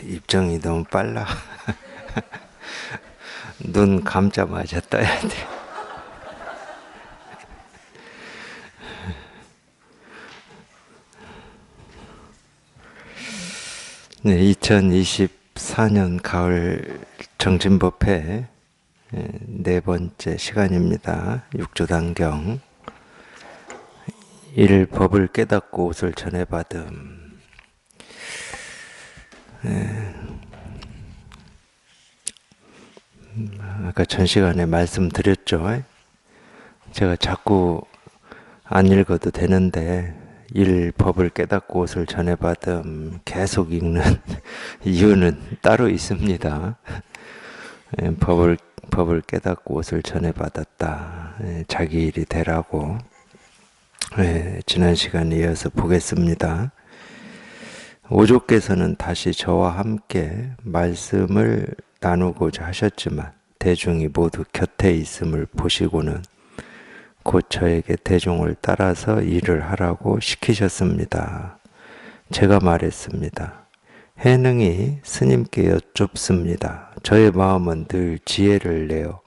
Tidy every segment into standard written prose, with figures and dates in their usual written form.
입정이 너무 빨라. 눈 감자마자 떠야 돼. 네, 2024년 가을 정진법회 네 번째 시간입니다. 육조단경. 일 법을 깨닫고 옷을 전해받음. 아까 전 시간에 말씀드렸죠. 제가 자꾸 안 읽어도 되는데 일 법을 깨닫고 옷을 전해받음 계속 읽는 이유는 따로 있습니다. 법을 깨닫고 옷을 전해받았다. 자기 일이 되라고. 지난 시간에 이어서 보겠습니다. 오조께서는 다시 저와 함께 말씀을 나누고자 하셨지만 대중이 모두 곁에 있음을 보시고는 곧 저에게 대중을 따라서 일을 하라고 시키셨습니다. 제가 말했습니다. 해능이 스님께 여쭙습니다. 저의 마음은 늘 지혜를 내어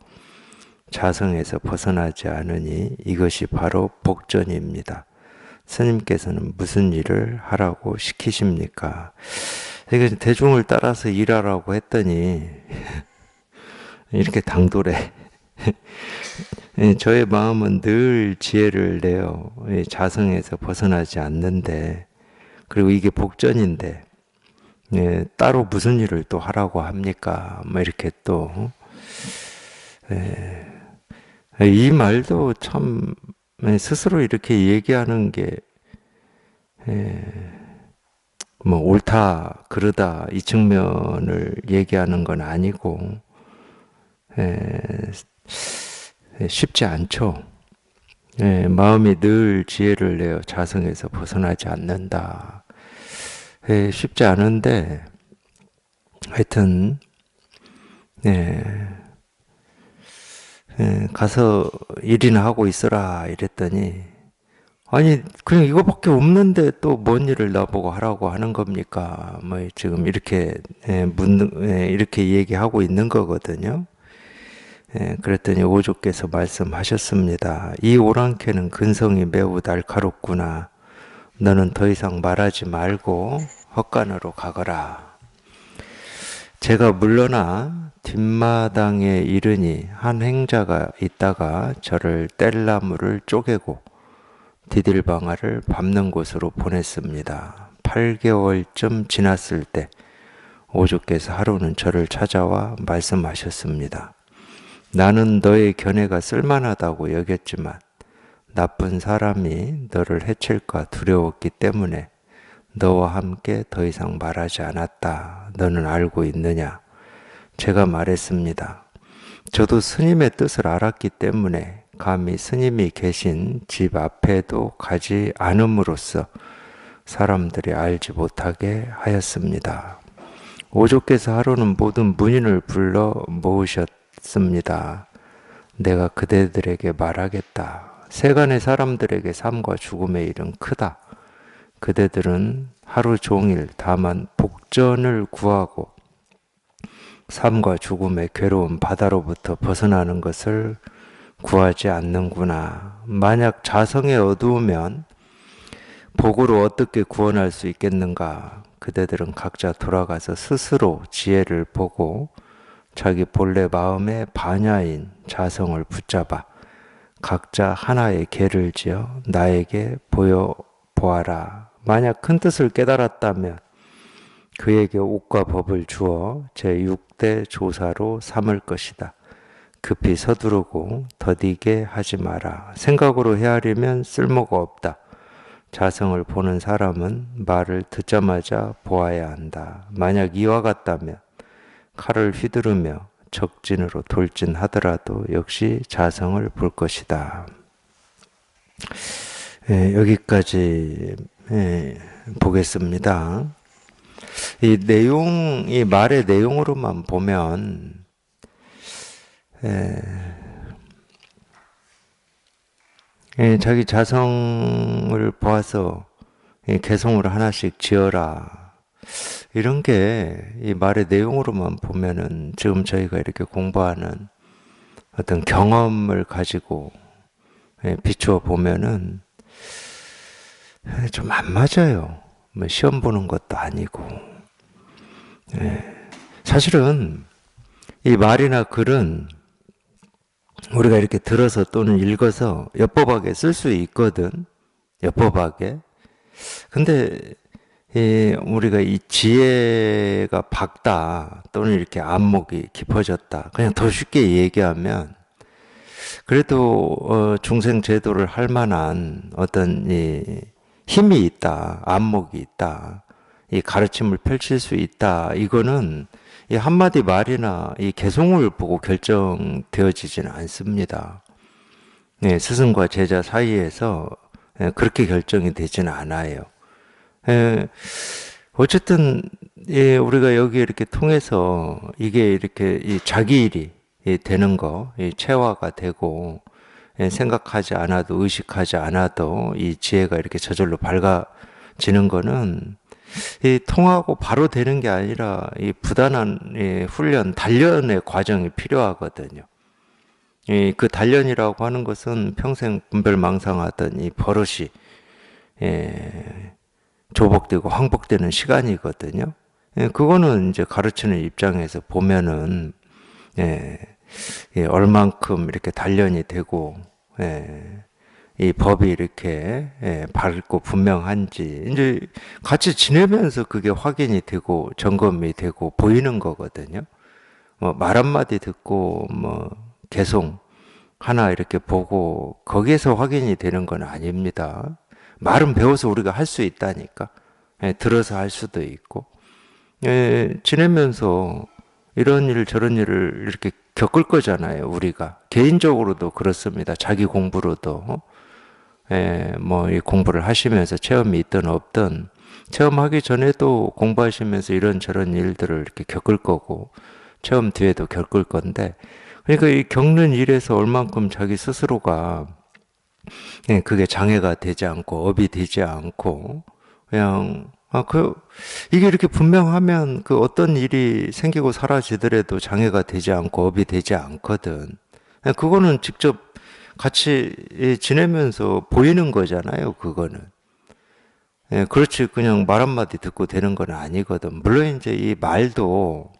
자성에서 벗어나지 않으니 이것이 바로 복전입니다. 스님께서는 무슨 일을 하라고 시키십니까? 이게 대중을 따라서 일하라고 했더니 이렇게 당돌해. 저의 마음은 늘 지혜를 내어 자성에서 벗어나지 않는데, 그리고 이게 복전인데 따로 무슨 일을 또 하라고 합니까? 뭐 이렇게 또 이 말도 참 스스로 이렇게 얘기하는 게 뭐 옳다 그르다 이 측면을 얘기하는 건 아니고 쉽지 않죠. 마음이 늘 지혜를 내어 자성에서 벗어나지 않는다. 쉽지 않은데 하여튼 가서 일이나 하고 있어라 이랬더니 아니 그냥 이거밖에 없는데 또 뭔 일을 나보고 하라고 하는 겁니까? 뭐 지금 이렇게 이렇게 얘기하고 있는 거거든요. 그랬더니 오조께서 말씀하셨습니다. 이 오랑캐는 근성이 매우 날카롭구나. 너는 더 이상 말하지 말고 헛간으로 가거라. 제가 물러나 뒷마당에 이르니 한 행자가 있다가 저를 뗄나무를 쪼개고 디딜방아를 밟는 곳으로 보냈습니다. 8개월쯤 지났을 때 오조께서 하루는 저를 찾아와 말씀하셨습니다. 나는 너의 견해가 쓸만하다고 여겼지만 나쁜 사람이 너를 해칠까 두려웠기 때문에 너와 함께 더 이상 말하지 않았다. 너는 알고 있느냐? 제가 말했습니다. 저도 스님의 뜻을 알았기 때문에 감히 스님이 계신 집 앞에도 가지 않음으로써 사람들이 알지 못하게 하였습니다. 오조께서 하루는 모든 문인을 불러 모으셨습니다. 내가 그대들에게 말하겠다. 세간의 사람들에게 삶과 죽음의 일은 크다. 그대들은 하루 종일 다만 복전을 구하고 삶과 죽음의 괴로운 바다로부터 벗어나는 것을 구하지 않는구나. 만약 자성에 어두우면 복으로 어떻게 구원할 수 있겠는가? 그대들은 각자 돌아가서 스스로 지혜를 보고 자기 본래 마음의 반야인 자성을 붙잡아 각자 하나의 계를 지어 나에게 보여보아라. 만약 큰 뜻을 깨달았다면 그에게 옥과 법을 주어 제6대 조사로 삼을 것이다. 급히 서두르고 더디게 하지 마라. 생각으로 헤아리면 쓸모가 없다. 자성을 보는 사람은 말을 듣자마자 보아야 한다. 만약 이와 같다면 칼을 휘두르며 적진으로 돌진하더라도 역시 자성을 볼 것이다. 여기까지 보겠습니다. 이 말의 내용으로만 보면 자기 자성을 보아서 개성을 하나씩 지어라. 이런 게 이 말의 내용으로만 보면은 지금 저희가 이렇게 공부하는 어떤 경험을 가지고 비추어 보면은 좀 안 맞아요. 뭐 시험 보는 것도 아니고. 사실은 이 말이나 글은 우리가 이렇게 들어서 또는 읽어서 엿보박에 쓸 수 있거든. 엿보박에. 근데 우리가 이 지혜가 밝다 또는 이렇게 안목이 깊어졌다. 그냥 더 쉽게 얘기하면 그래도 중생 제도를 할 만한 어떤 이 힘이 있다, 안목이 있다, 이 가르침을 펼칠 수 있다. 이거는 이 한마디 말이나 이 개송을 보고 결정되어지지는 않습니다. 네, 스승과 제자 사이에서 그렇게 결정이 되지는 않아요. 어쨌든 우리가 여기 이렇게 통해서 이게 이렇게 이 자기 일이 되는 거, 이 체화가 되고 생각하지 않아도 의식하지 않아도 이 지혜가 이렇게 저절로 밝아지는 거는 이 통하고 바로 되는 게 아니라 이 부단한 훈련, 단련의 과정이 필요하거든요. 그 단련이라고 하는 것은 평생 분별망상하던 이 버릇이 조복되고 항복되는 시간이거든요. 그거는 이제 가르치는 입장에서 보면은 얼만큼 이렇게 단련이 되고 이 법이 이렇게 밝고 분명한지 이제 같이 지내면서 그게 확인이 되고 점검이 되고 보이는 거거든요. 뭐 말 한마디 듣고 뭐 개송 하나 이렇게 보고 거기에서 확인이 되는 건 아닙니다. 말은 배워서 우리가 할 수 있다니까. 들어서 할 수도 있고. 지내면서 이런 일 저런 일을 이렇게 겪을 거잖아요, 우리가. 개인적으로도 그렇습니다. 자기 공부로도. 뭐, 이 공부를 하시면서 체험이 있든 없든, 체험하기 전에도 공부하시면서 이런저런 일들을 이렇게 겪을 거고, 체험 뒤에도 겪을 건데, 그러니까 이 겪는 일에서 얼만큼 자기 스스로가, 그게 장애가 되지 않고, 업이 되지 않고, 그냥, 이게 이렇게 분명하면 그 어떤 일이 생기고 사라지더라도 장애가 되지 않고 업이 되지 않거든. 그거는 직접 같이 지내면서 보이는 거잖아요, 그거는. 그렇지, 그냥 말 한마디 듣고 되는 건 아니거든. 물론 이제 이 말도,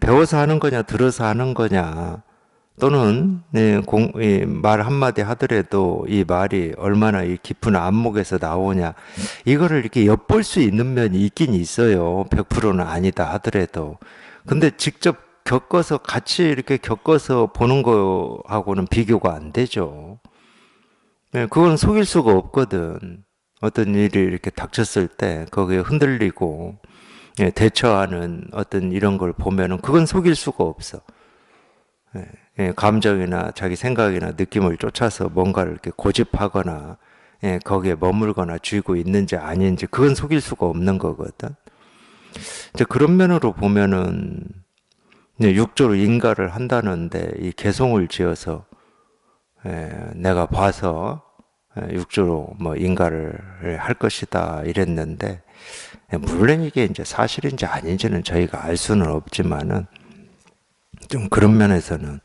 배워서 하는 거냐, 들어서 하는 거냐, 또는 말 한마디 하더라도 이 말이 얼마나 이 깊은 안목에서 나오냐 이거를 이렇게 엿볼 수 있는 면이 있긴 있어요. 100%는 아니다 하더라도. 근데 직접 겪어서 같이 이렇게 겪어서 보는 거하고는 비교가 안 되죠. 그건 속일 수가 없거든. 어떤 일이 이렇게 닥쳤을 때 거기에 흔들리고 대처하는 어떤 이런 걸 보면은 그건 속일 수가 없어. 감정이나 자기 생각이나 느낌을 쫓아서 뭔가를 이렇게 고집하거나 거기에 머물거나 쥐고 있는지 아닌지 그건 속일 수가 없는 거거든. 이제 그런 면으로 보면은 육조로 인가를 한다는데 이 개송을 지어서 내가 봐서 육조로 뭐 인가를 할 것이다 이랬는데 물론 이게 이제 사실인지 아닌지는 저희가 알 수는 없지만은 좀 그런 면에서는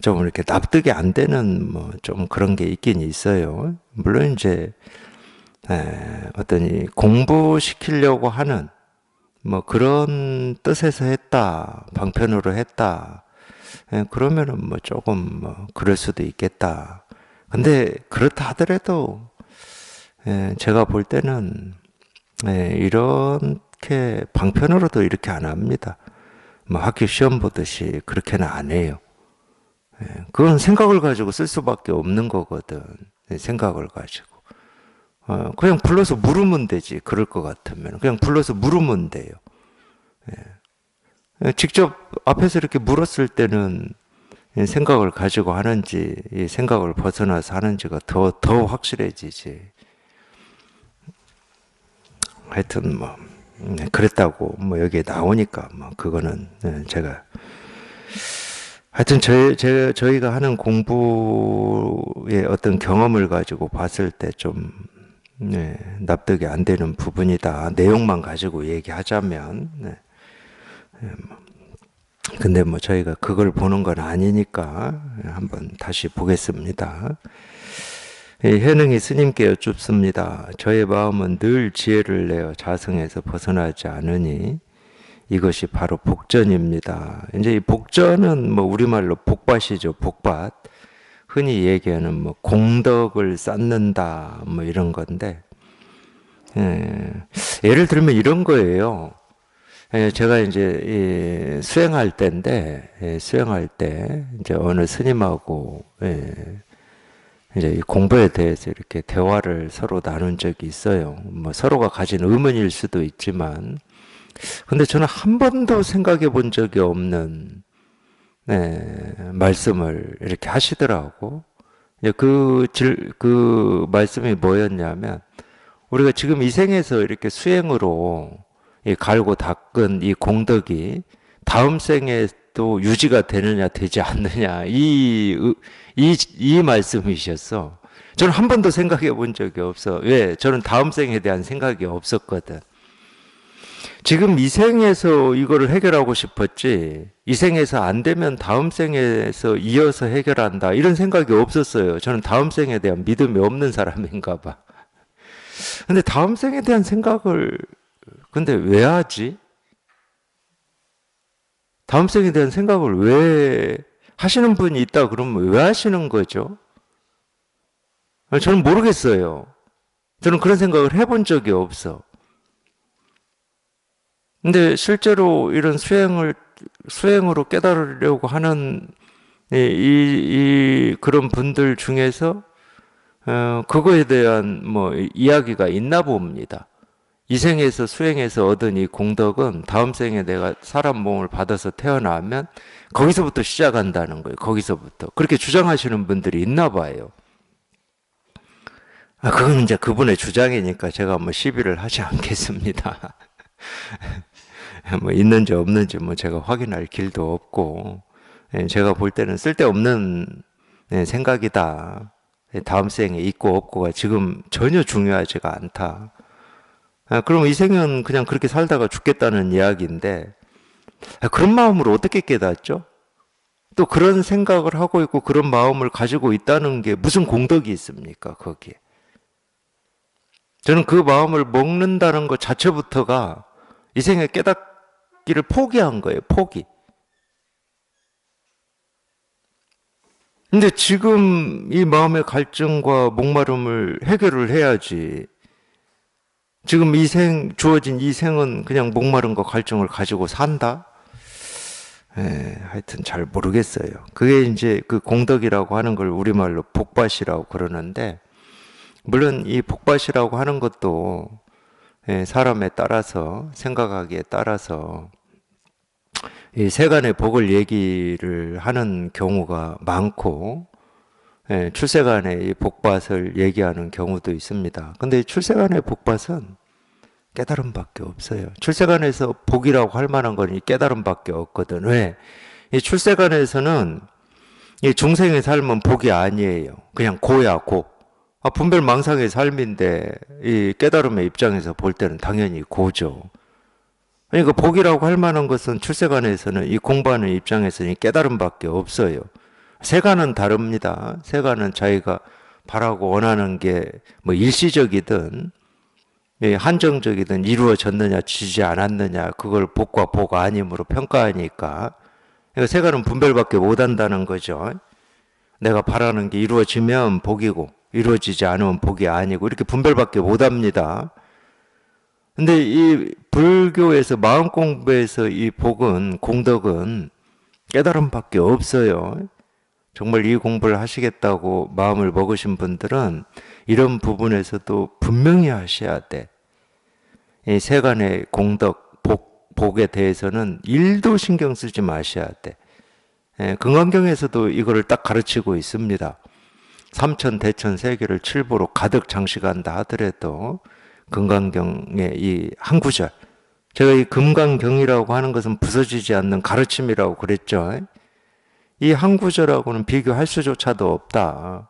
좀 이렇게 납득이 안 되는 뭐 좀 그런 게 있긴 있어요. 물론 이제 어떤 이 공부시키려고 하는 뭐 그런 뜻에서 했다, 방편으로 했다. 그러면은 뭐 조금 뭐 그럴 수도 있겠다. 근데 그렇다 하더라도 제가 볼 때는 이렇게 방편으로도 이렇게 안 합니다. 뭐 학교 시험 보듯이 그렇게는 안 해요. 그건 생각을 가지고 쓸 수밖에 없는 거거든. 생각을 가지고. 그냥 불러서 물으면 되지. 그럴 것 같으면. 그냥 불러서 물으면 돼요. 직접 앞에서 이렇게 물었을 때는 생각을 가지고 하는지, 생각을 벗어나서 하는지가 더 확실해지지. 하여튼 뭐, 그랬다고 뭐 여기에 나오니까 뭐, 그거는 제가 하여튼 저희가 하는 공부의 어떤 경험을 가지고 봤을 때 좀 네, 납득이 안 되는 부분이다. 내용만 가지고 얘기하자면. 네. 근데 뭐 저희가 그걸 보는 건 아니니까 한번 다시 보겠습니다. 현응이 스님께 여쭙습니다. 저의 마음은 늘 지혜를 내어 자성에서 벗어나지 않으니 이것이 바로 복전입니다. 이제 이 복전은 뭐 우리말로 복밭이죠. 복밭. 흔히 얘기하는 뭐 공덕을 쌓는다 뭐 이런 건데, 예를 들면 이런 거예요. 제가 이제 수행할 때인데, 수행할 때 이제 어느 스님하고 이제 이 공부에 대해서 이렇게 대화를 서로 나눈 적이 있어요. 뭐 서로가 가진 의문일 수도 있지만, 근데 저는 한 번도 생각해 본 적이 없는 말씀을 이렇게 하시더라고. 그 말씀이 뭐였냐면, 우리가 지금 이 생에서 이렇게 수행으로 이 갈고 닦은 이 공덕이 다음 생에도 유지가 되느냐 되지 않느냐 이 말씀이셨어. 저는 한 번도 생각해 본 적이 없어. 왜? 저는 다음 생에 대한 생각이 없었거든. 지금 이 생에서 이거를 해결하고 싶었지, 이 생에서 안 되면 다음 생에서 이어서 해결한다 이런 생각이 없었어요. 저는 다음 생에 대한 믿음이 없는 사람인가 봐. 근데 다음 생에 대한 생각을 근데 왜 하지? 다음 생에 대한 생각을 왜 하시는 분이 있다 그러면 왜 하시는 거죠? 저는 모르겠어요. 저는 그런 생각을 해본 적이 없어. 근데 실제로 이런 수행으로 깨달으려고 하는 그런 분들 중에서 그거에 대한 뭐 이야기가 있나 봅니다. 이 생에서 수행해서 얻은 이 공덕은 다음 생에 내가 사람 몸을 받아서 태어나면 거기서부터 시작한다는 거예요. 거기서부터. 그렇게 주장하시는 분들이 있나 봐요. 그건 이제 그분의 주장이니까 제가 뭐 시비를 하지 않겠습니다. 뭐 있는지 없는지 뭐 제가 확인할 길도 없고, 제가 볼 때는 쓸데없는 생각이다. 다음 생에 있고 없고가 지금 전혀 중요하지가 않다. 그럼 이 생은 그냥 그렇게 살다가 죽겠다는 이야기인데, 그런 마음으로 어떻게 깨닫죠? 또 그런 생각을 하고 있고 그런 마음을 가지고 있다는 게 무슨 공덕이 있습니까, 거기에? 저는 그 마음을 먹는다는 것 자체부터가 이 생에 깨닫기를 포기한 거예요, 포기. 근데 지금 이 마음의 갈증과 목마름을 해결을 해야지. 지금 주어진 이 생은 그냥 목마름과 갈증을 가지고 산다? 하여튼 잘 모르겠어요. 그게 이제 그 공덕이라고 하는 걸 우리말로 복밭이라고 그러는데, 물론 이 복밭이라고 하는 것도 사람에 따라서, 생각하기에 따라서 이 세간의 복을 얘기를 하는 경우가 많고, 출세간의 이 복밭을 얘기하는 경우도 있습니다. 근데 출세간의 복밭은 깨달음밖에 없어요. 출세간에서 복이라고 할 만한 건 이 깨달음밖에 없거든. 왜? 이 출세간에서는 이 중생의 삶은 복이 아니에요. 그냥 고야 고. 분별망상의 삶인데 이 깨달음의 입장에서 볼 때는 당연히 고죠. 그러니까 복이라고 할 만한 것은 출세간에서는 이 공부하는 입장에서는 깨달음밖에 없어요. 세간은 다릅니다. 세간은 자기가 바라고 원하는 게 뭐 일시적이든 한정적이든 이루어졌느냐 지지 않았느냐 그걸 복과 복 아님으로 평가하니까, 그러니까 세간은 분별밖에 못한다는 거죠. 내가 바라는 게 이루어지면 복이고 이루어지지 않으면 복이 아니고 이렇게 분별밖에 못합니다. 근데 이 불교에서 마음 공부에서 이 복은, 공덕은 깨달음밖에 없어요. 정말 이 공부를 하시겠다고 마음을 먹으신 분들은 이런 부분에서도 분명히 하셔야 돼. 이 세간의 공덕, 복에 대해서는 일도 신경 쓰지 마셔야 돼. 금강경에서도 이거를 딱 가르치고 있습니다. 삼천 대천 세계를 칠보로 가득 장식한다 하더라도 금강경의 이 한 구절, 제가 이 금강경이라고 하는 것은 부서지지 않는 가르침이라고 그랬죠. 이 한 구절하고는 비교할 수조차도 없다.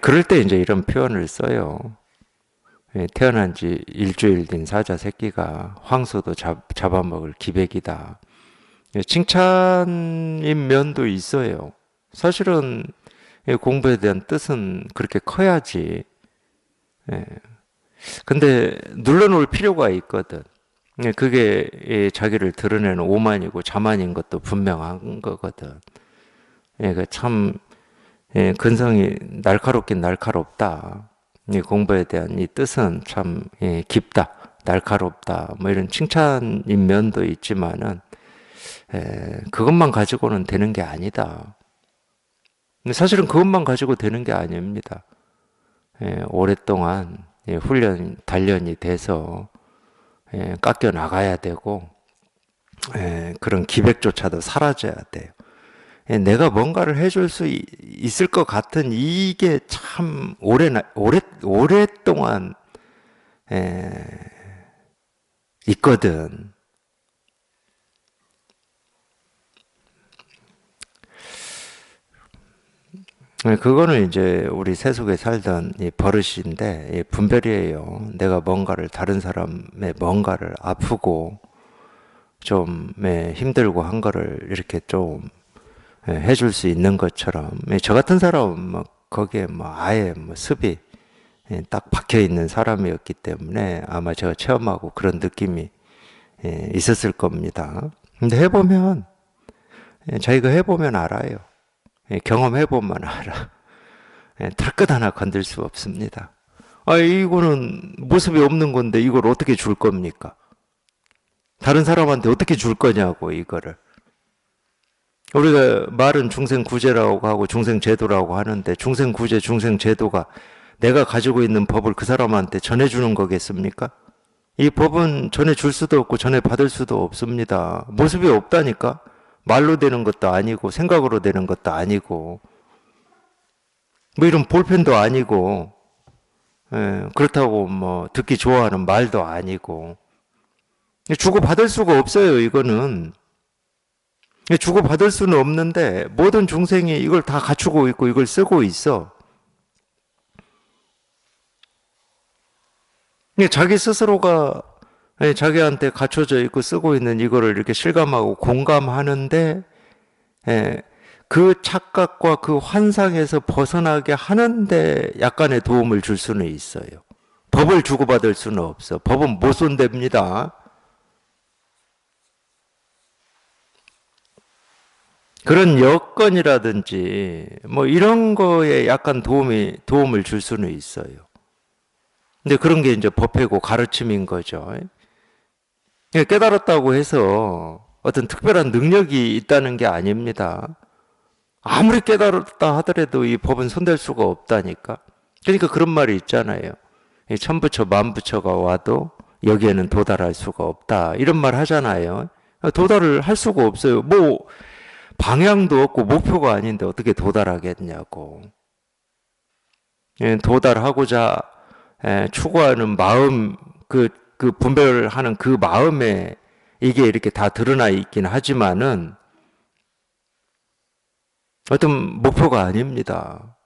그럴 때 이제 이런 표현을 써요. 태어난 지 일주일 된 사자 새끼가 황소도 잡아먹을 기백이다. 칭찬인 면도 있어요. 사실은 공부에 대한 뜻은 그렇게 커야지. 근데 눌러놓을 필요가 있거든. 그게 자기를 드러내는 오만이고 자만인 것도 분명한 거거든. 참 근성이 날카롭긴 날카롭다. 이 공부에 대한 이 뜻은 참 깊다, 날카롭다. 뭐 이런 칭찬인 면도 있지만은 그것만 가지고는 되는 게 아니다. 근데 사실은 그것만 가지고 되는 게 아닙니다. 오랫동안 훈련, 단련이 돼서 깎여 나가야 되고 그런 기백조차도 사라져야 돼요. 내가 뭔가를 해줄 수 있을 것 같은 이게 참 오랫동안 있거든. 그거는 이제 우리 세속에 살던 이 버릇인데 분별이에요. 내가 뭔가를 다른 사람의 뭔가를 아프고 좀 힘들고 한 거를 이렇게 좀 해줄 수 있는 것처럼 저 같은 사람은 뭐 거기에 뭐 아예 뭐 습이 딱 박혀 있는 사람이었기 때문에 아마 제가 체험하고 그런 느낌이 있었을 겁니다. 근데 해보면 자기가 해보면 알아요. 경험해보면 알아. 털끝 하나 건들 수 없습니다. 이거는 모습이 없는 건데 이걸 어떻게 줄 겁니까? 다른 사람한테 어떻게 줄 거냐고, 이거를. 우리가 말은 중생구제라고 하고 중생제도라고 하는데 중생구제, 중생제도가 내가 가지고 있는 법을 그 사람한테 전해주는 거겠습니까? 이 법은 전해줄 수도 없고 전해받을 수도 없습니다. 모습이 없다니까? 말로 되는 것도 아니고 생각으로 되는 것도 아니고 뭐 이런 볼펜도 아니고 그렇다고 뭐 듣기 좋아하는 말도 아니고 주고받을 수가 없어요. 이거는 주고받을 수는 없는데 모든 중생이 이걸 다 갖추고 있고 이걸 쓰고 있어. 자기 스스로가 자기한테 갖춰져 있고 쓰고 있는 이거를 이렇게 실감하고 공감하는데 그 착각과 그 환상에서 벗어나게 하는데 약간의 도움을 줄 수는 있어요. 법을 주고받을 수는 없어. 법은 못 손댑니다. 그런 여건이라든지 뭐 이런 거에 약간 도움을 줄 수는 있어요. 근데 그런 게 이제 법회고 가르침인 거죠. 깨달았다고 해서 어떤 특별한 능력이 있다는 게 아닙니다. 아무리 깨달았다 하더라도 이 법은 손댈 수가 없다니까. 그러니까 그런 말이 있잖아요. 천부처 만부처가 와도 여기에는 도달할 수가 없다. 이런 말 하잖아요. 도달을 할 수가 없어요. 뭐 방향도 없고 목표가 아닌데 어떻게 도달하겠냐고. 도달하고자 추구하는 마음, 그 분별하는 그 마음에 이게 이렇게 다 드러나 있긴 하지만은 어떤 목표가 아닙니다.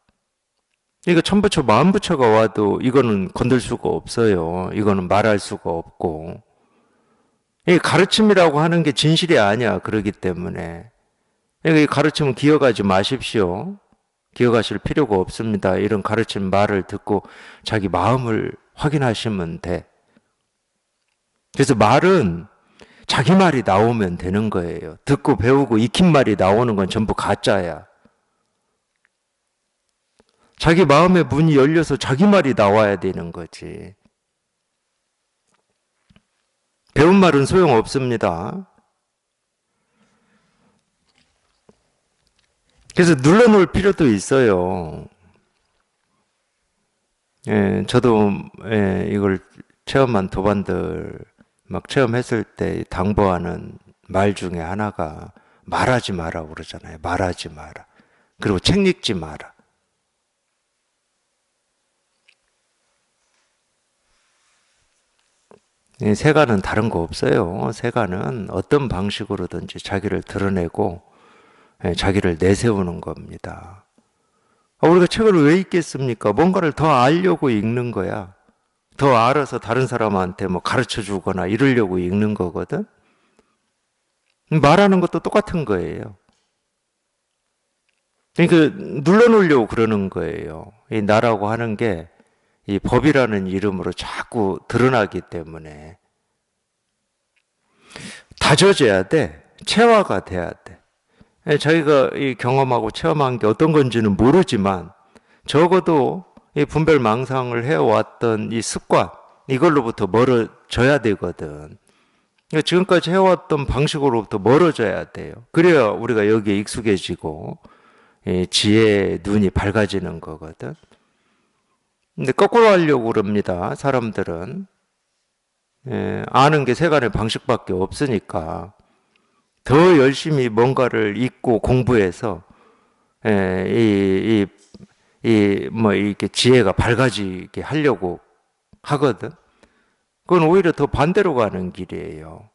이거 천부처 만부처가 와도 이거는 건들 수가 없어요. 이거는 말할 수가 없고. 이 가르침이라고 하는 게 진실이 아니야. 그러기 때문에. 이 가르침은 기억하지 마십시오. 기억하실 필요가 없습니다. 이런 가르침 말을 듣고 자기 마음을 확인하시면 돼. 그래서 말은 자기 말이 나오면 되는 거예요. 듣고 배우고 익힌 말이 나오는 건 전부 가짜야. 자기 마음의 문이 열려서 자기 말이 나와야 되는 거지. 배운 말은 소용없습니다. 그래서 눌러놓을 필요도 있어요. 저도 이걸 체험한 도반들 막 체험했을 때 당부하는 말 중에 하나가 말하지 마라 그러잖아요. 말하지 마라. 그리고 책 읽지 마라. 세간은 다른 거 없어요. 세간은 어떤 방식으로든지 자기를 드러내고 자기를 내세우는 겁니다. 우리가 책을 왜 읽겠습니까? 뭔가를 더 알려고 읽는 거야. 더 알아서 다른 사람한테 뭐 가르쳐 주거나 이러려고 읽는 거거든. 말하는 것도 똑같은 거예요. 그러니까 눌러놓으려고 그러는 거예요. 이 나라고 하는 게 이 법이라는 이름으로 자꾸 드러나기 때문에 다져져야 돼. 체화가 돼야 돼. 자기가 이 경험하고 체험한 게 어떤 건지는 모르지만 적어도 이 분별망상을 해왔던 이 습관, 이걸로부터 멀어져야 되거든. 그러니까 지금까지 해왔던 방식으로부터 멀어져야 돼요. 그래야 우리가 여기에 익숙해지고 지혜의 눈이 밝아지는 거거든. 근데 거꾸로 하려고 그럽니다. 사람들은. 아는 게 세간의 방식밖에 없으니까 더 열심히 뭔가를 읽고 공부해서 뭐 이렇게 지혜가 밝아지게 하려고 하거든. 그건 오히려 더 반대로 가는 길이에요.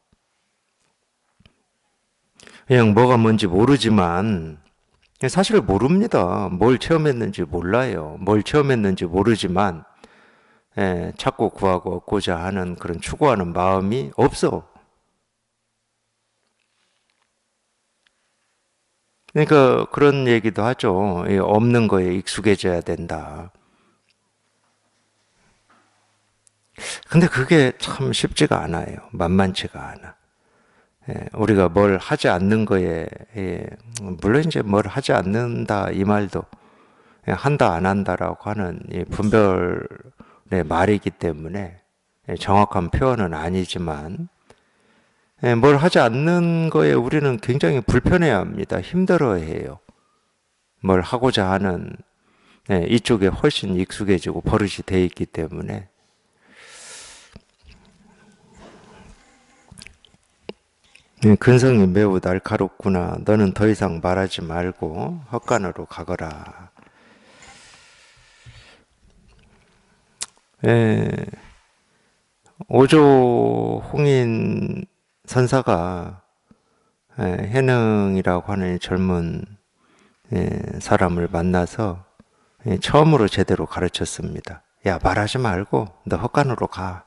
그냥 뭐가 뭔지 모르지만 사실 모릅니다. 뭘 체험했는지 몰라요. 뭘 체험했는지 모르지만 찾고 구하고 얻고자 하는 그런 추구하는 마음이 없어. 그러니까 그런 얘기도 하죠. 없는 거에 익숙해져야 된다. 근데 그게 참 쉽지가 않아요. 만만치가 않아. 우리가 뭘 하지 않는 거에, 물론 이제 뭘 하지 않는다 이 말도 한다 안 한다라고 하는 분별의 말이기 때문에 정확한 표현은 아니지만 뭘 하지 않는 거에 우리는 굉장히 불편해합니다. 힘들어해요. 뭘 하고자 하는 이쪽에 훨씬 익숙해지고 버릇이 돼 있기 때문에 근성이 매우 날카롭구나. 너는 더 이상 말하지 말고 헛간으로 가거라. 오조 홍인 선사가 해능이라고 하는 젊은 사람을 만나서 처음으로 제대로 가르쳤습니다. 야, 말하지 말고 너 헛간으로 가.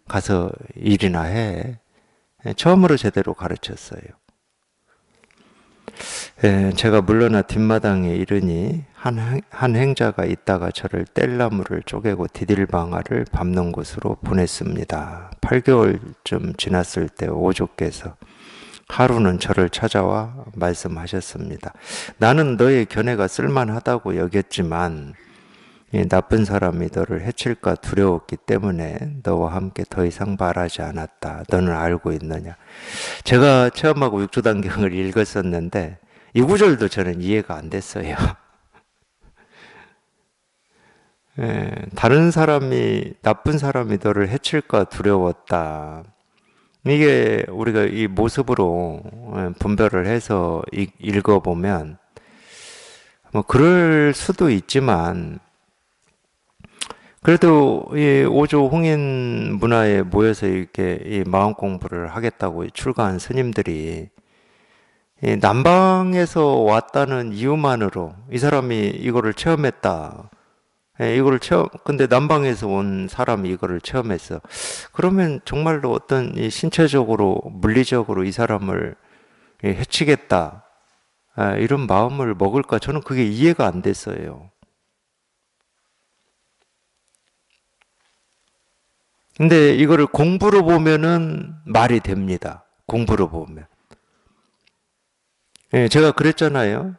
가서 일이나 해. 처음으로 제대로 가르쳤어요. 제가 물러나 뒷마당에 이르니 한 행자가 있다가 저를 뗄나무를 쪼개고 디딜방아를 밟는 곳으로 보냈습니다. 8개월쯤 지났을 때 오조께서 하루는 저를 찾아와 말씀하셨습니다. 나는 너의 견해가 쓸만하다고 여겼지만 나쁜 사람이 너를 해칠까 두려웠기 때문에 너와 함께 더 이상 말하지 않았다. 너는 알고 있느냐? 제가 체험하고 육조단경을 읽었었는데 이 구절도 저는 이해가 안 됐어요. 다른 사람이, 나쁜 사람이 너를 해칠까 두려웠다. 이게 우리가 이 모습으로 분별을 해서 읽어보면 뭐 그럴 수도 있지만 그래도 이 오조 홍인 문화에 모여서 이렇게 이 마음 공부를 하겠다고 출가한 스님들이 이 남방에서 왔다는 이유만으로 이 사람이 이거를 체험했다. 근데 남방에서 온 사람이 이거를 체험했어. 그러면 정말로 어떤 이 신체적으로, 물리적으로 이 사람을 해치겠다. 이런 마음을 먹을까? 저는 그게 이해가 안 됐어요. 근데 이거를 공부로 보면은 말이 됩니다. 공부로 보면. 제가 그랬잖아요.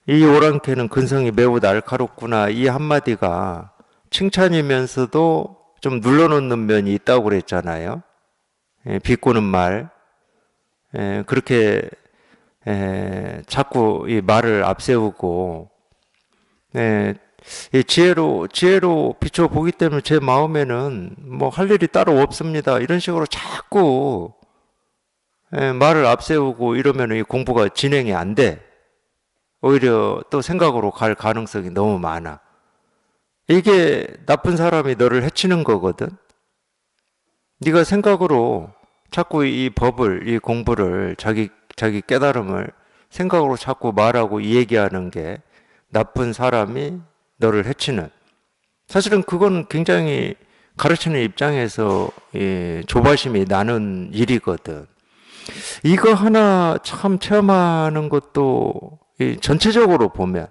이 오랑캐는 근성이 매우 날카롭구나. 이 한마디가 칭찬이면서도 좀 눌러놓는 면이 있다고 그랬잖아요. 비꼬는 말. 그렇게 자꾸 이 말을 앞세우고 이 지혜로 비춰보기 때문에 제 마음에는 뭐 할 일이 따로 없습니다. 이런 식으로 자꾸 말을 앞세우고 이러면 이 공부가 진행이 안 돼. 오히려 또 생각으로 갈 가능성이 너무 많아. 이게 나쁜 사람이 너를 해치는 거거든. 네가 생각으로 자꾸 이 법을, 이 공부를, 자기 깨달음을 생각으로 자꾸 말하고 얘기하는 게 나쁜 사람이 너를 해치는, 사실은 그건 굉장히 가르치는 입장에서 조바심이 나는 일이거든. 이거 하나 참 체험하는 것도 전체적으로 보면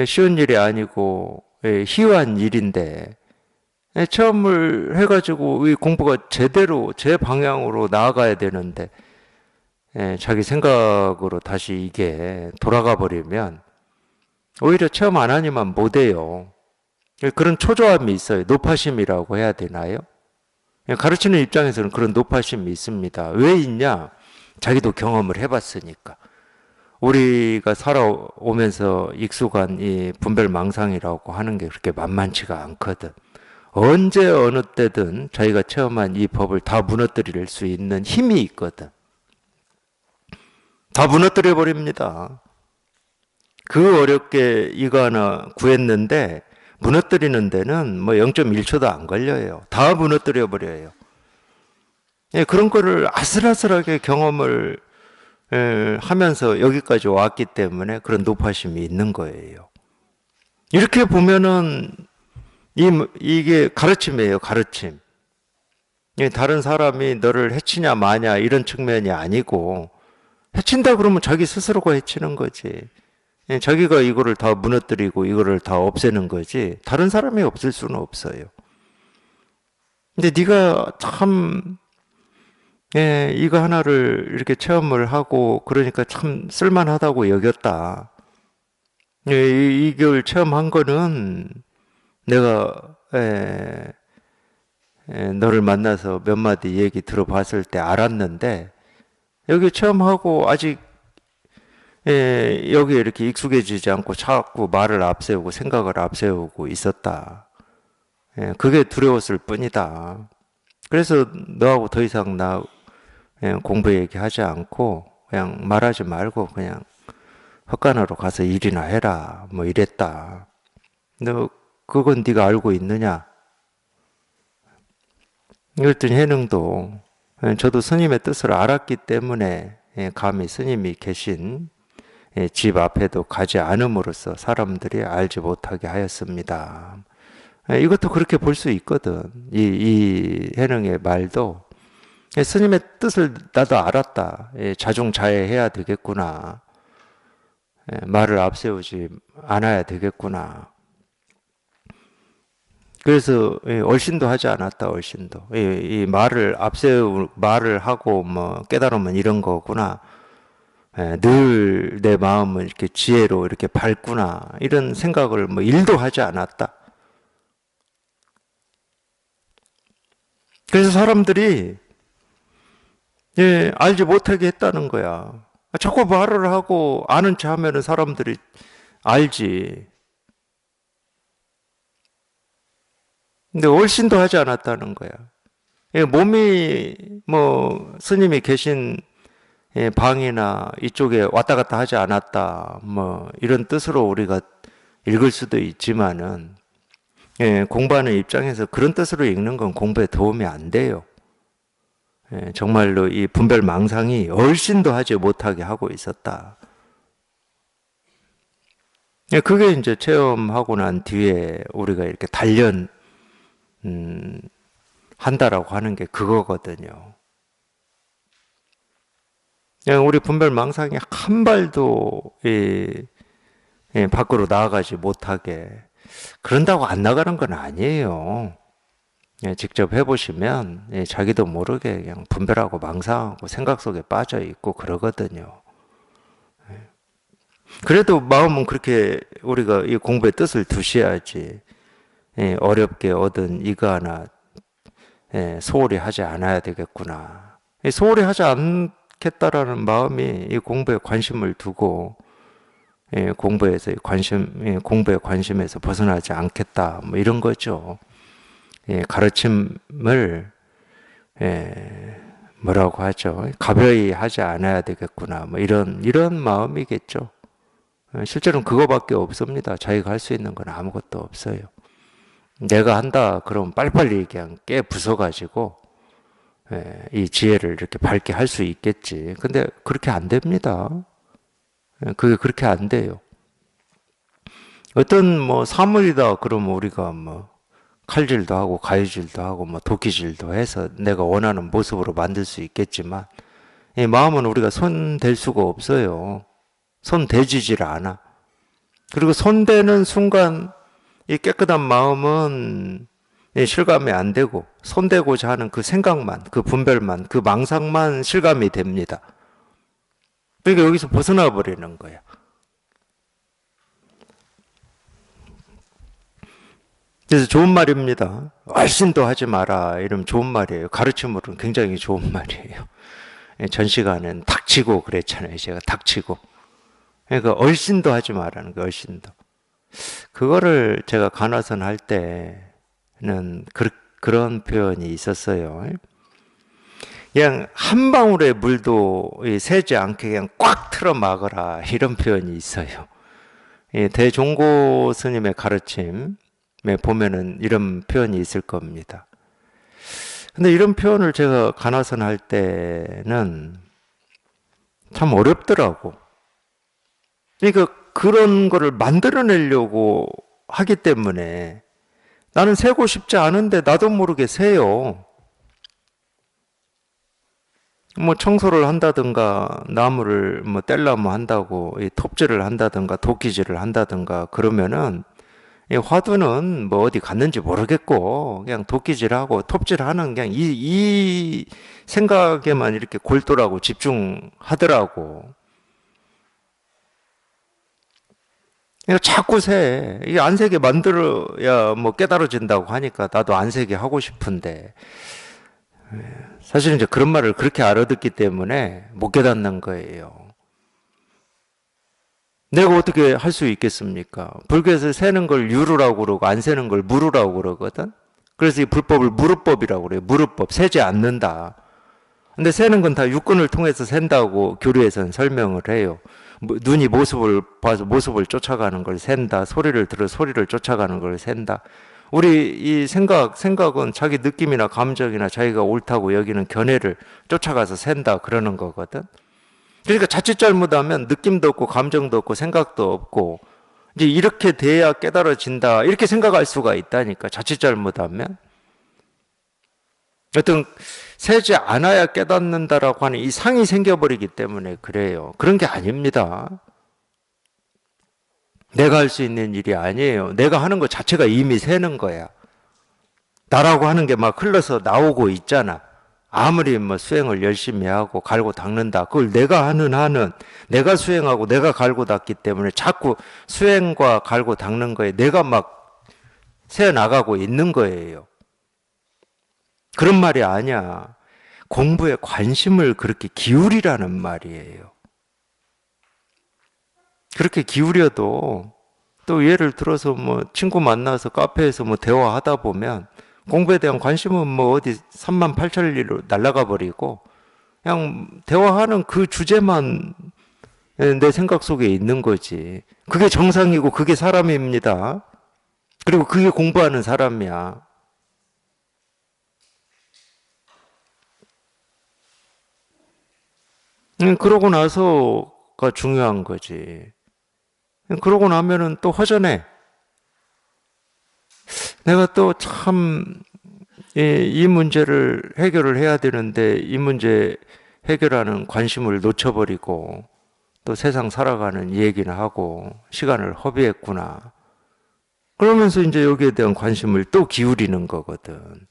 쉬운 일이 아니고 희화한 일인데, 체험을 해가지고 이 공부가 제대로 제 방향으로 나아가야 되는데 자기 생각으로 다시 이게 돌아가 버리면 오히려 체험 안 하니만 못해요. 그런 초조함이 있어요. 노파심이라고 해야 되나요? 가르치는 입장에서는 그런 노파심이 있습니다. 왜 있냐? 자기도 경험을 해봤으니까. 우리가 살아오면서 익숙한 이 분별망상이라고 하는 게 그렇게 만만치가 않거든. 언제 어느 때든 자기가 체험한 이 법을 다 무너뜨릴 수 있는 힘이 있거든. 다 무너뜨려 버립니다. 그 어렵게 이거 하나 구했는데 무너뜨리는 데는 뭐 0.1초도 안 걸려요. 다 무너뜨려 버려요. 그런 거를 아슬아슬하게 경험을 하면서 여기까지 왔기 때문에 그런 노파심이 있는 거예요. 이렇게 보면은 이게 가르침이에요, 가르침. 다른 사람이 너를 해치냐 마냐 이런 측면이 아니고, 해친다 그러면 자기 스스로가 해치는 거지. 자기가 이거를 다 무너뜨리고 이거를 다 없애는 거지 다른 사람이 없을 수는 없어요. 근데 네가 참 이거 하나를 이렇게 체험을 하고 그러니까 참 쓸만하다고 여겼다. 이걸 체험한 거는 내가 너를 만나서 몇 마디 얘기 들어봤을 때 알았는데, 여기 체험하고 아직 여기에 이렇게 익숙해지지 않고 자꾸 말을 앞세우고 생각을 앞세우고 있었다. 그게 두려웠을 뿐이다. 그래서 너하고 더 이상 나 공부 얘기하지 않고 그냥 말하지 말고 그냥 헛간으로 가서 일이나 해라 뭐 이랬다. 너 그건 네가 알고 있느냐? 이랬더니 해능도 저도 스님의 뜻을 알았기 때문에 감히 스님이 계신 집 앞에도 가지 않음으로써 사람들이 알지 못하게 하였습니다. 이것도 그렇게 볼 수 있거든. 이 해능의 말도 스님의 뜻을 나도 알았다. 자중자애해야 되겠구나. 말을 앞세우지 않아야 되겠구나. 그래서 얼씬도 하지 않았다. 얼씬도 이 말을 말을 하고 뭐 깨달으면 이런 거구나. 늘 내 마음은 이렇게 지혜로 이렇게 밝구나 이런 생각을 뭐 일도 하지 않았다. 그래서 사람들이 알지 못하게 했다는 거야. 자꾸 말을 하고 아는 체 하면은 사람들이 알지. 근데 얼씬도 하지 않았다는 거야. 몸이 뭐 스님이 계신 방이나 이쪽에 왔다 갔다 하지 않았다 뭐 이런 뜻으로 우리가 읽을 수도 있지만은 공부하는 입장에서 그런 뜻으로 읽는 건 공부에 도움이 안 돼요. 정말로 이 분별망상이 얼씬도 하지 못하게 하고 있었다. 그게 이제 체험하고 난 뒤에 우리가 이렇게 단련 한다라고 하는 게 그거거든요. 우리 분별망상이 한 발도 밖으로 나아가지 못하게, 그런다고 안 나가는 건 아니에요. 직접 해보시면 자기도 모르게 그냥 분별하고 망상하고 생각 속에 빠져 있고 그러거든요. 그래도 마음은 그렇게 우리가 이 공부의 뜻을 두셔야지. 어렵게 얻은 이거 하나 소홀히 하지 않아야 되겠구나. 소홀히 하지 않겠다라는 마음이 이 공부에 관심을 두고 공부에 관심에서 벗어나지 않겠다 뭐 이런 거죠. 가르침을 뭐라고 하죠? 가벼이 하지 않아야 되겠구나 뭐 이런 마음이겠죠. 실제로는 그거밖에 없습니다. 자기가 할 수 있는 건 아무것도 없어요. 내가 한다 그러면 빨리빨리 그냥 깨 부숴가지고 이 지혜를 이렇게 밝게 할 수 있겠지. 근데 그렇게 안 됩니다. 그게 그렇게 안 돼요. 어떤 뭐 사물이다 그러면 우리가 뭐 칼질도 하고 가위질도 하고 뭐 도끼질도 해서 내가 원하는 모습으로 만들 수 있겠지만 이 마음은 우리가 손 댈 수가 없어요. 손 대지질 않아. 그리고 손 대는 순간 이 깨끗한 마음은 실감이 안 되고 손 대고자 하는 그 생각만, 그 분별만, 그 망상만 실감이 됩니다. 그러니까 여기서 벗어나 버리는 거야. 그래서 좋은 말입니다. 얼씬도 하지 마라. 이러면 좋은 말이에요. 가르침으로는 굉장히 좋은 말이에요. 전 시간엔 닥치고 그랬잖아요. 제가 닥치고. 그러니까 얼씬도 하지 마라는 거예요. 얼씬도. 그거를 제가 간화선 할 때는 그런 표현이 있었어요. 그냥 한 방울의 물도 새지 않게 그냥 꽉 틀어 막아라. 이런 표현이 있어요. 대종고 스님의 가르침에 보면은 이런 표현이 있을 겁니다. 근데 이런 표현을 제가 간화선 할 때는 참 어렵더라고. 그러니까 그런 거를 만들어내려고 하기 때문에 나는 세고 싶지 않은데 나도 모르게 세요. 뭐 청소를 한다든가 나무를 뭐 뗄나무 한다고 톱질을 한다든가 도끼질을 한다든가 그러면은 이 화두는 뭐 어디 갔는지 모르겠고 그냥 도끼질하고 톱질하는 그냥 이 생각에만 이렇게 골똘하고 집중하더라고. 그러니까 자꾸 새. 이게 안 새게 만들어야 뭐 깨달아진다고 하니까 나도 안 새게 하고 싶은데 사실은 이제 그런 말을 그렇게 알아듣기 때문에 못 깨닫는 거예요. 내가 어떻게 할 수 있겠습니까? 불교에서 세는 걸 유루라고 그러고 안 세는 걸 무루라고 그러거든. 그래서 이 불법을 무루법이라고 그래요. 무루법, 세지 않는다. 근데 세는 건 다 육근을 통해서 센다고 교리에서는 설명을 해요. 눈이 모습을 봐서 모습을 쫓아가는 걸 센다. 소리를 들어 소리를 쫓아가는 걸 센다. 우리 이 생각은 자기 느낌이나 감정이나 자기가 옳다고 여기는 견해를 쫓아가서 센다 그러는 거거든. 그러니까 자칫 잘못하면 느낌도 없고 감정도 없고 생각도 없고 이제 이렇게 돼야 깨달아진다 이렇게 생각할 수가 있다니까. 자칫 잘못하면 어떤 세지 않아야 깨닫는다라고 하는 이 상이 생겨버리기 때문에 그래요. 그런 게 아닙니다. 내가 할 수 있는 일이 아니에요. 내가 하는 것 자체가 이미 새는 거야. 나라고 하는 게 막 흘러서 나오고 있잖아. 아무리 뭐 수행을 열심히 하고 갈고 닦는다. 그걸 내가 하는 한은 내가 수행하고 내가 갈고 닦기 때문에 자꾸 수행과 갈고 닦는 거에 내가 막 새 나가고 있는 거예요. 그런 말이 아니야. 공부에 관심을 그렇게 기울이라는 말이에요. 그렇게 기울여도 또 예를 들어서 뭐 친구 만나서 카페에서 뭐 대화하다 보면 공부에 대한 관심은 뭐 어디 38,000리로 날아가 버리고 그냥 대화하는 그 주제만 내 생각 속에 있는 거지. 그게 정상이고 그게 사람입니다. 그리고 그게 공부하는 사람이야. 그러고 나서가 중요한 거지. 그러고 나면은 또 허전해. 내가 또 참 이 문제를 해결을 해야 되는데 이 문제 해결하는 관심을 놓쳐버리고 또 세상 살아가는 얘기나 하고 시간을 허비했구나. 그러면서 이제 여기에 대한 관심을 또 기울이는 거거든.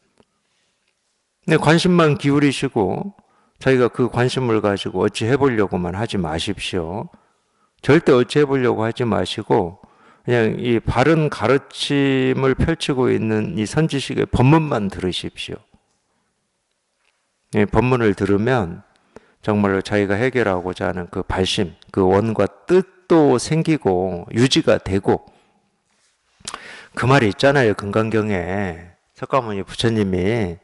근데 관심만 기울이시고 자기가 그 관심을 가지고 어찌 해보려고만 하지 마십시오. 절대 어찌 해보려고 하지 마시고 그냥 이 바른 가르침을 펼치고 있는 이 선지식의 법문만 들으십시오. 이 법문을 들으면 정말로 자기가 해결하고자 하는 그 발심, 그 원과 뜻도 생기고 유지가 되고 그 말이 있잖아요. 금강경에 석가모니 부처님이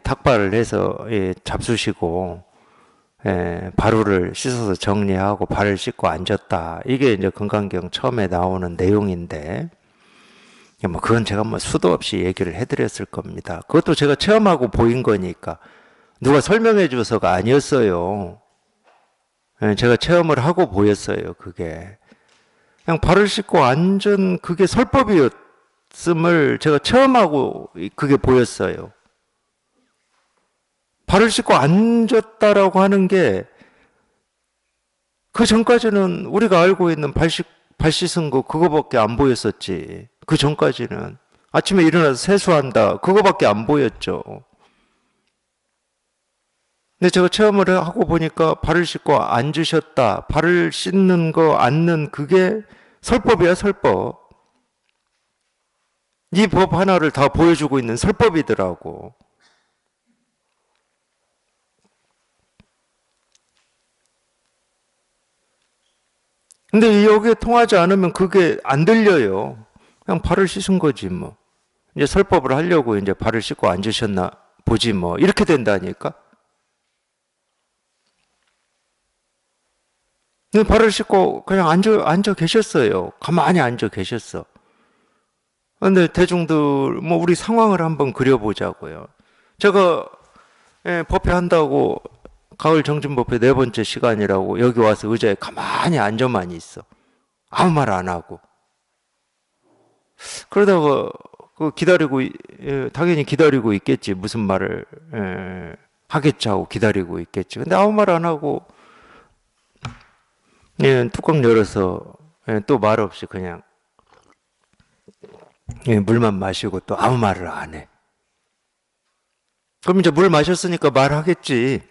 탁발을 해서 잡수시고 바루를 씻어서 정리하고 발을 씻고 앉았다. 이게 이제 금강경 처음에 나오는 내용인데, 뭐 그건 제가 뭐 수도 없이 얘기를 해드렸을 겁니다. 그것도 제가 체험하고 보인 거니까 누가 설명해 줘서가 아니었어요. 제가 체험을 하고 보였어요. 그게 그냥 발을 씻고 완전 그게 설법이었음을 제가 체험하고 그게 보였어요. 발을 씻고 앉았다라고 하는 게 그 전까지는 우리가 알고 있는 발 씻은 거 그거밖에 안 보였었지. 그 전까지는 아침에 일어나서 세수한다 그거밖에 안 보였죠. 근데 제가 체험을 하고 보니까 발을 씻고 앉으셨다, 발을 씻는 거 앉는 그게 설법이야, 설법. 이 법 하나를 다 보여주고 있는 설법이더라고. 근데 여기에 통하지 않으면 그게 안 들려요. 그냥 발을 씻은 거지 뭐. 이제 설법을 하려고 이제 발을 씻고 앉으셨나 보지 뭐. 이렇게 된다니까. 근데 발을 씻고 그냥 앉아 계셨어요. 가만히 앉아 계셨어. 근데 대중들 뭐 우리 상황을 한번 그려보자고요. 제가 법회 한다고 가을 정진 법회 네 번째 시간이라고 여기 와서 의자에 가만히 앉아만 있어. 아무 말 안 하고. 그러다가 그 기다리고 당연히 기다리고 있겠지. 무슨 말을 하겠지 하고 기다리고 있겠지. 근데 아무 말 안 하고 뚜껑 열어서 또 말 없이 그냥 물만 마시고 또 아무 말을 안 해. 그럼 이제 물 마셨으니까 말하겠지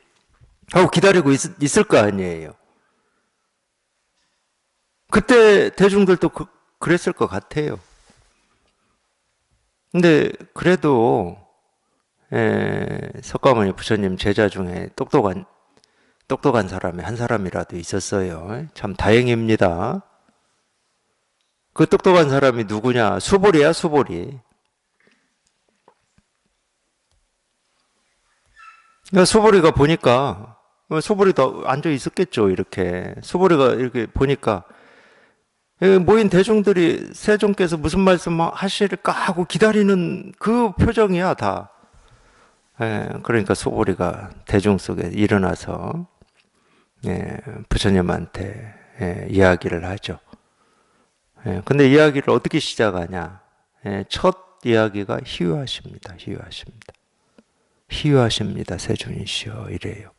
하고 기다리고 있을 거 아니에요. 그때 대중들도 그랬을 것 같아요. 근데 그래도 석가모니 부처님 제자 중에 똑똑한 사람이 한 사람이라도 있었어요. 참 다행입니다. 그 똑똑한 사람이 누구냐? 수보리야, 수보리. 그러니까 수보리가 보니까 수보리도 앉아 있었겠죠. 이렇게 수보리가 이렇게 보니까 모인 대중들이 세종께서 무슨 말씀 하실까 하고 기다리는 그 표정이야 다. 그러니까 수보리가 대중 속에 일어나서 부처님한테 이야기를 하죠. 근데 이야기를 어떻게 시작하냐? 첫 이야기가 희유하십니다. 희유하십니다. 희유하십니다. 세존이시여 이래요.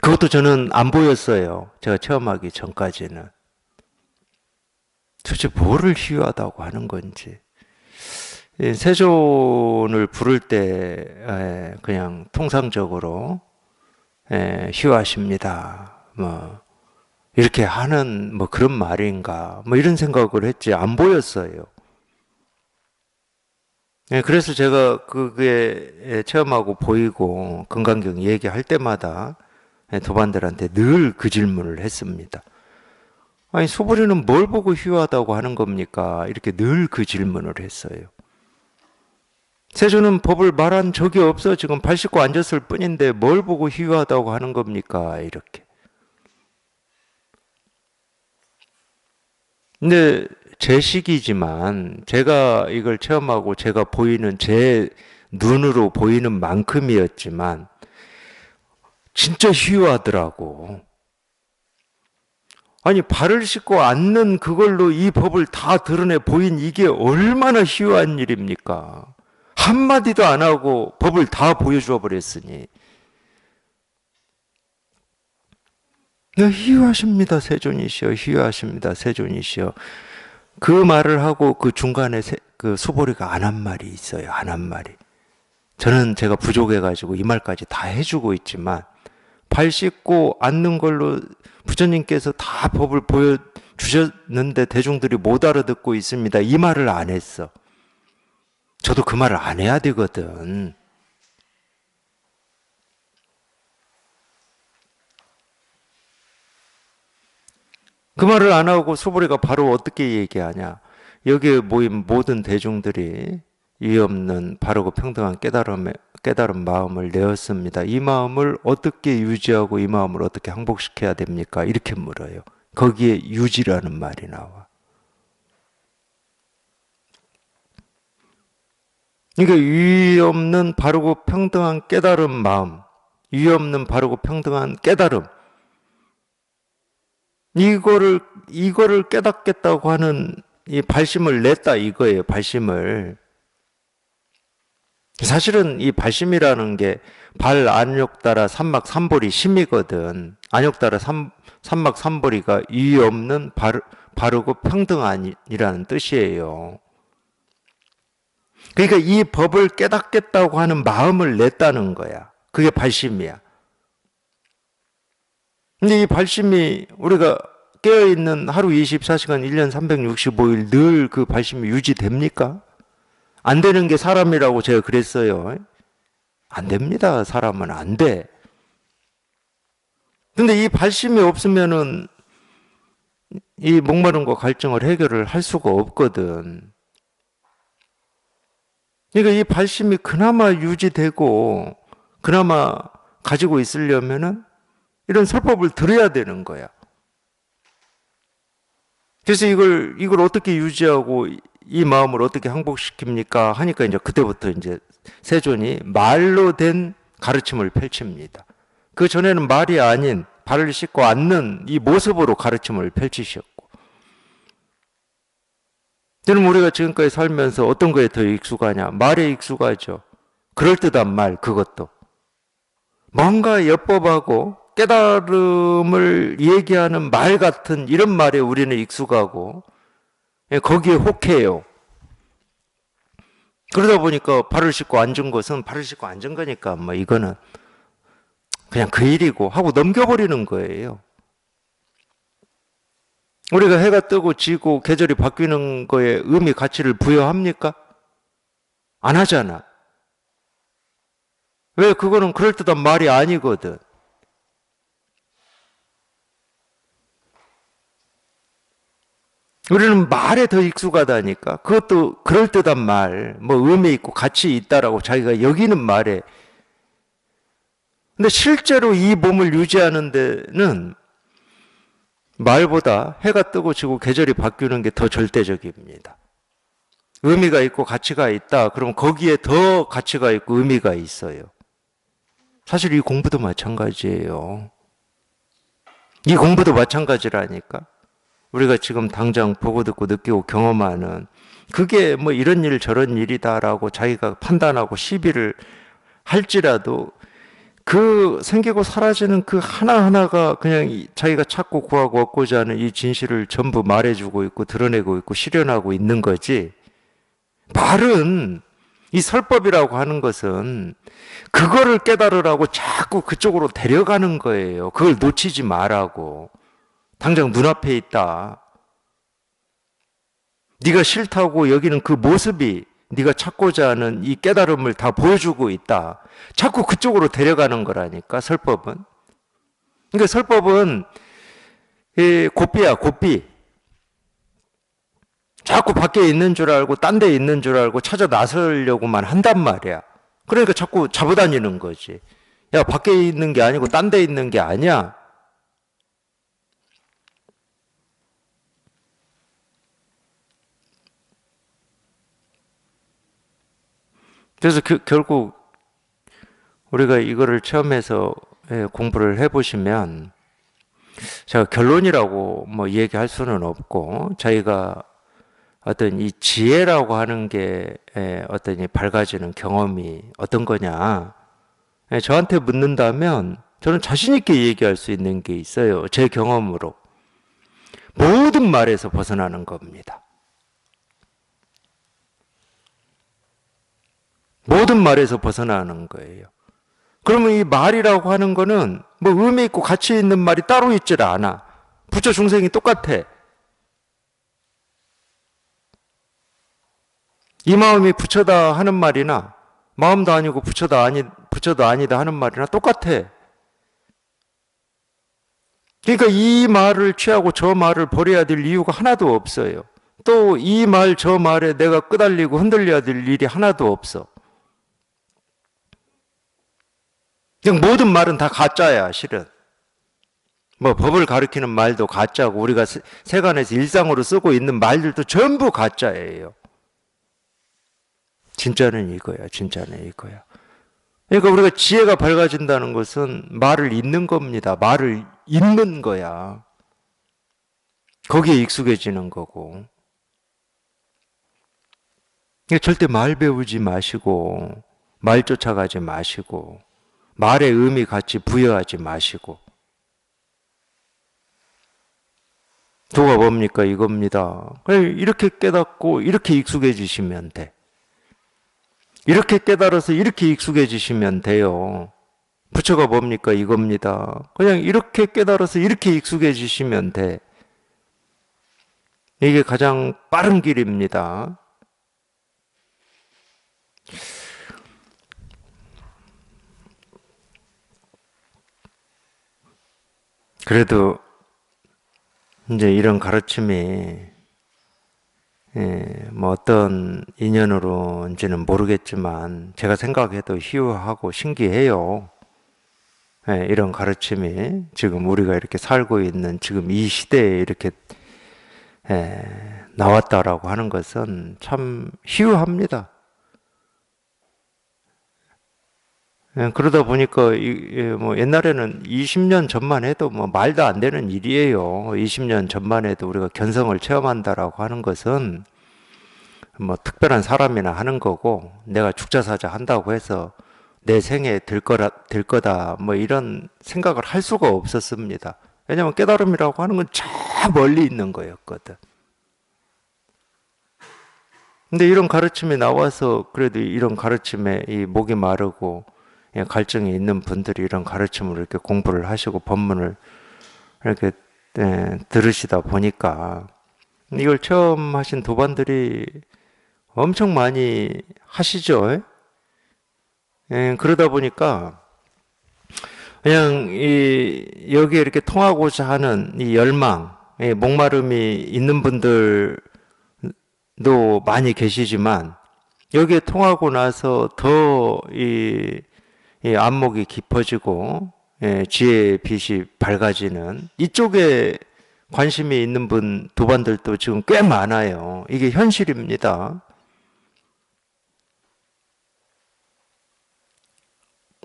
그것도 저는 안 보였어요. 제가 체험하기 전까지는. 도대체 뭐를 희유하다고 하는 건지. 세존을 부를 때 그냥 통상적으로 희유하십니다. 뭐 이렇게 하는 뭐 그런 말인가 뭐 이런 생각을 했지 안 보였어요. 그래서 제가 그게 체험하고 보이고 건강경 얘기할 때마다 도반들한테 늘 그 질문을 했습니다. 아니 소부리는 뭘 보고 희유하다고 하는 겁니까? 이렇게 늘 그 질문을 했어요. 세조는 법을 말한 적이 없어 지금 발 씻고 앉았을 뿐인데 뭘 보고 희유하다고 하는 겁니까? 이렇게. 근데 제 식이지만 제가 이걸 체험하고 제가 보이는 제 눈으로 보이는 만큼이었지만 진짜 희유하더라고. 아니 발을 씻고 앉는 그걸로 이 법을 다 드러내 보인 이게 얼마나 희유한 일입니까? 한마디도 안 하고 법을 다 보여줘 버렸으니. 희유하십니다 세존이시여 희유하십니다 세존이시여. 그 말을 하고 그 중간에 그 수보리가 안 한 말이 있어요. 안 한 말이. 저는 제가 부족해가지고 이 말까지 다 해주고 있지만 발 씻고 앉는 걸로 부처님께서 다 법을 보여주셨는데 대중들이 못 알아듣고 있습니다. 이 말을 안 했어. 저도 그 말을 안 해야 되거든. 그 말을 안 하고 수보리가 바로 어떻게 얘기하냐. 여기에 모인 모든 대중들이 이 없는 바르고 평등한 깨달은 마음을 내었습니다. 이 마음을 어떻게 유지하고 이 마음을 어떻게 항복시켜야 됩니까? 이렇게 물어요. 거기에 유지라는 말이 나와. 그러니까 위 없는 바르고 평등한 깨달은 마음, 유의 없는 바르고 평등한 깨달음, 이거를 깨닫겠다고 하는 이 발심을 냈다 이거예요. 발심을. 사실은 이 발심이라는 게 발 안욕 따라 삼막 삼보리 심이거든. 안욕 따라 삼막 삼보리가 유의 없는 바르고 평등한이라는 뜻이에요. 그러니까 이 법을 깨닫겠다고 하는 마음을 냈다는 거야. 그게 발심이야. 근데 이 발심이 우리가 깨어있는 하루 24시간 1년 365일 늘 그 발심이 유지됩니까? 안 되는 게 사람이라고 제가 그랬어요. 안 됩니다. 사람은 안 돼. 근데 이 발심이 없으면은 이 목마름과 갈증을 해결을 할 수가 없거든. 그러니까 이 발심이 그나마 유지되고 그나마 가지고 있으려면은 이런 설법을 들어야 되는 거야. 그래서 이걸 어떻게 유지하고 이 마음을 어떻게 항복시킵니까? 하니까 이제 그때부터 이제 세존이 말로 된 가르침을 펼칩니다. 그 전에는 말이 아닌 발을 씻고 앉는 이 모습으로 가르침을 펼치셨고. 저는 우리가 지금까지 살면서 어떤 거에 더 익숙하냐? 말에 익숙하죠. 그럴듯한 말, 그것도. 뭔가 엽법하고 깨달음을 얘기하는 말 같은 이런 말에 우리는 익숙하고 거기에 혹해요. 그러다 보니까 발을 씻고 앉은 것은 발을 씻고 앉은 거니까 뭐 이거는 그냥 그 일이고 하고 넘겨버리는 거예요. 우리가 해가 뜨고 지고 계절이 바뀌는 거에 의미 가치를 부여합니까? 안 하잖아. 왜? 그거는 그럴듯한 말이 아니거든. 우리는 말에 더 익숙하다니까. 그것도 그럴듯한 말, 뭐 의미 있고 가치 있다라고 자기가 여기는 말에. 근데 실제로 이 몸을 유지하는 데는 말보다 해가 뜨고 지고 계절이 바뀌는 게 더 절대적입니다. 의미가 있고 가치가 있다. 그러면 거기에 더 가치가 있고 의미가 있어요. 사실 이 공부도 마찬가지예요. 이 공부도 마찬가지라니까. 우리가 지금 당장 보고 듣고 느끼고 경험하는 그게 뭐 이런 일 저런 일이다라고 자기가 판단하고 시비를 할지라도 그 생기고 사라지는 그 하나하나가 그냥 자기가 찾고 구하고 얻고자 하는 이 진실을 전부 말해주고 있고 드러내고 있고 실현하고 있는 거지. 말은 이 설법이라고 하는 것은 그거를 깨달으라고 자꾸 그쪽으로 데려가는 거예요. 그걸 놓치지 말라고. 당장 눈앞에 있다. 네가 싫다고 여기는 그 모습이 네가 찾고자 하는 이 깨달음을 다 보여주고 있다. 자꾸 그쪽으로 데려가는 거라니까, 설법은. 그러니까 설법은 고삐야, 고삐. 자꾸 밖에 있는 줄 알고 딴 데 있는 줄 알고 찾아 나서려고만 한단 말이야. 그러니까 자꾸 잡아다니는 거지. 야, 밖에 있는 게 아니고 딴 데 있는 게 아니야. 그래서 결국 우리가 이거를 체험해서 공부를 해보시면 제가 결론이라고 뭐 얘기할 수는 없고 자기가 어떤 이 지혜라고 하는 게 어떤 이 밝아지는 경험이 어떤 거냐 저한테 묻는다면 저는 자신 있게 얘기할 수 있는 게 있어요. 제 경험으로 모든 말에서 벗어나는 겁니다. 모든 말에서 벗어나는 거예요. 그러면 이 말이라고 하는 거는 뭐 의미 있고 가치 있는 말이 따로 있질 않아. 부처 중생이 똑같아. 이 마음이 부처다 하는 말이나 마음도 아니고 부처도 아니다 하는 말이나 똑같아. 그러니까 이 말을 취하고 저 말을 버려야 될 이유가 하나도 없어요. 또 이 말 저 말에 내가 끄달리고 흔들려야 될 일이 하나도 없어. 그냥 모든 말은 다 가짜야, 실은. 뭐 법을 가리키는 말도 가짜고 우리가 세간에서 일상으로 쓰고 있는 말들도 전부 가짜예요. 진짜는 이거야, 진짜는 이거야. 그러니까 우리가 지혜가 밝아진다는 것은 말을 잇는 겁니다. 말을 잇는 거야. 거기에 익숙해지는 거고. 그러니까 절대 말 배우지 마시고, 말 쫓아가지 마시고, 말의 의미 같이 부여하지 마시고. 도가 뭡니까? 이겁니다. 이렇게 깨닫고 이렇게 익숙해지시면 돼. 이렇게 깨달아서 이렇게 익숙해지시면 돼요. 부처가 뭡니까? 이겁니다. 그냥 이렇게 깨달아서 이렇게 익숙해지시면 돼. 이게 가장 빠른 길입니다. 그래도 이제 이런 가르침이 뭐 어떤 인연으로인지는 모르겠지만 제가 생각해도 희유하고 신기해요. 이런 가르침이 지금 우리가 이렇게 살고 있는 지금 이 시대에 이렇게 나왔다라고 하는 것은 참 희유합니다. 그러다 보니까 뭐 옛날에는 20년 전만 해도 뭐 말도 안 되는 일이에요. 20년 전만 해도 우리가 견성을 체험한다라고 하는 것은 뭐 특별한 사람이나 하는 거고, 내가 죽자사자 한다고 해서 내 생에 될 거다 뭐 이런 생각을 할 수가 없었습니다. 왜냐하면 깨달음이라고 하는 건 저 멀리 있는 거였거든. 근데 이런 가르침이 나와서 그래도 이런 가르침에 이 목이 마르고 갈증이 있는 분들이 이런 가르침을 이렇게 공부를 하시고 법문을 이렇게 들으시다 보니까 이걸 처음 하신 도반들이 엄청 많이 하시죠. 그러다 보니까 그냥 여기에 이렇게 통하고자 하는 이 열망, 목마름이 있는 분들도 많이 계시지만 여기에 통하고 나서 더 이 안목이 깊어지고 지혜의 빛이 밝아지는 이쪽에 관심이 있는 도반들도 지금 꽤 많아요. 이게 현실입니다.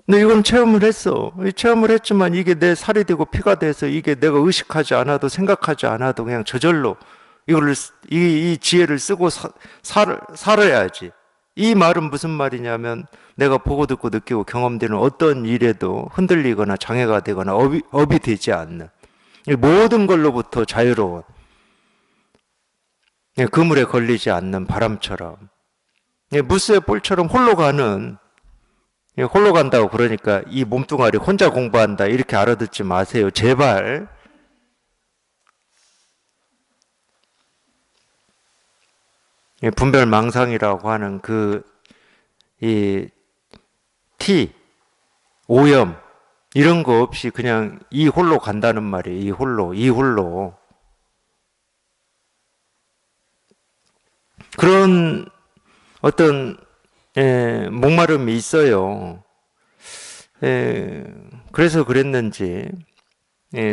근데 이건 체험을 했어. 체험을 했지만 이게 내 살이 되고 피가 돼서 이게 내가 의식하지 않아도 생각하지 않아도 그냥 저절로 이 지혜를 쓰고 살아야지. 이 말은 무슨 말이냐면 내가 보고 듣고 느끼고 경험되는 어떤 일에도 흔들리거나 장애가 되거나 업이 되지 않는 모든 걸로부터 자유로운 그물에 걸리지 않는 바람처럼 무쇠 볼처럼 홀로 간다고 그러니까 이 몸뚱아리 혼자 공부한다 이렇게 알아듣지 마세요. 제발. 분별망상이라고 하는 티, 오염 이런 거 없이 그냥 이 홀로 간다는 말이에요. 이 홀로. 그런 어떤 목마름이 있어요. 그래서 그랬는지